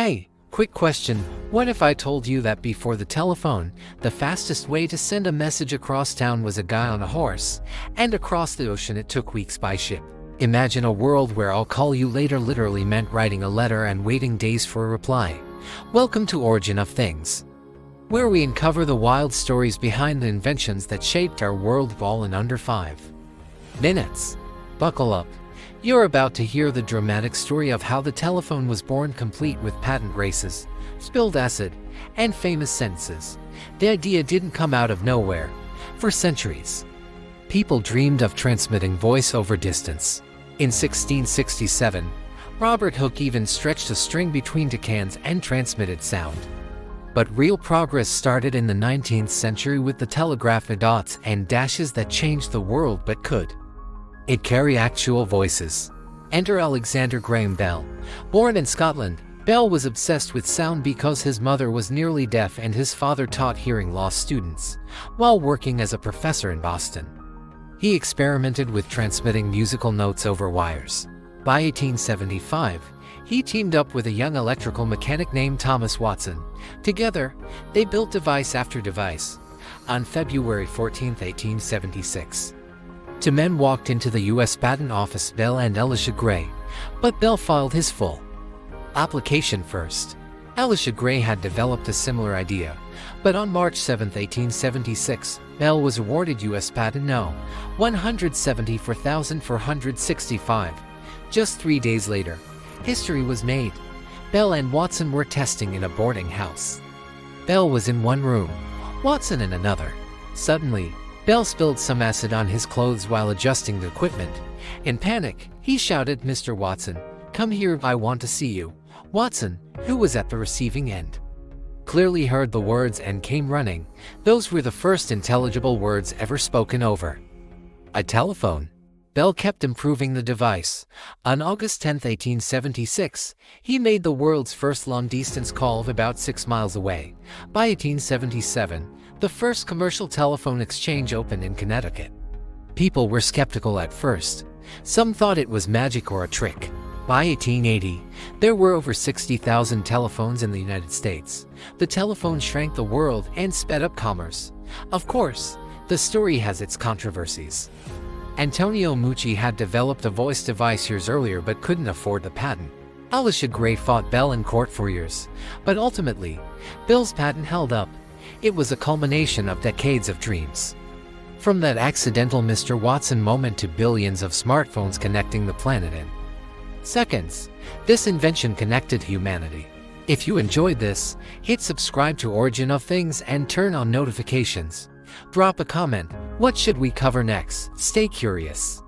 Hey, quick question. What if I told you that before the telephone, the fastest way to send a message across town was a guy on a horse, and across the ocean it took weeks by ship? Imagine a world where "I'll call you later" literally meant writing a letter and waiting days for a reply. Welcome to Origin of Things, where we uncover the wild stories behind the inventions that shaped our world all in under 5 minutes. Buckle up. You're about to hear the dramatic story of how the telephone was born, complete with patent races, spilled acid, and famous sentences. The idea didn't come out of nowhere. For centuries, people dreamed of transmitting voice over distance. In 1667, Robert Hooke even stretched a string between two cans and transmitted sound. But real progress started in the 19th century with the telegraph, dots and dashes that changed the world. But could it carry actual voices? Enter Alexander Graham Bell. Born in Scotland, Bell was obsessed with sound because his mother was nearly deaf and his father taught hearing loss students while working as a professor in Boston. He experimented with transmitting musical notes over wires. By 1875, he teamed up with a young electrical mechanic named Thomas Watson. Together, they built device after device. On February 14, 1876, two men walked into the U.S. Patent Office, Bell and Elisha Gray, but Bell filed his full application first. Elisha Gray had developed a similar idea, but on March 7, 1876, Bell was awarded U.S. Patent No. 174,465. Just 3 days later, history was made. Bell and Watson were testing in a boarding house. Bell was in one room, Watson in another. Suddenly, Bell spilled some acid on his clothes while adjusting the equipment. In panic, he shouted, "Mr. Watson, come here, I want to see you." Watson, who was at the receiving end, clearly heard the words and came running. Those were the first intelligible words ever spoken over a telephone. Bell kept improving the device. On August 10, 1876, he made the world's first long-distance call of about 6 miles away. By 1877, the first commercial telephone exchange opened in Connecticut. People were skeptical at first. Some thought it was magic or a trick. By 1880, there were over 60,000 telephones in the United States. The telephone shrank the world and sped up commerce. Of course, the story has its controversies. Antonio Meucci had developed a voice device years earlier but couldn't afford the patent. Elisha Gray fought Bell in court for years, but ultimately, Bell's patent held up. It was a culmination of decades of dreams. From that accidental Mr. Watson moment to billions of smartphones connecting the planet in seconds, this invention connected humanity. If you enjoyed this, hit subscribe to Origin of Things and turn on notifications. Drop a comment. What should we cover next? Stay curious.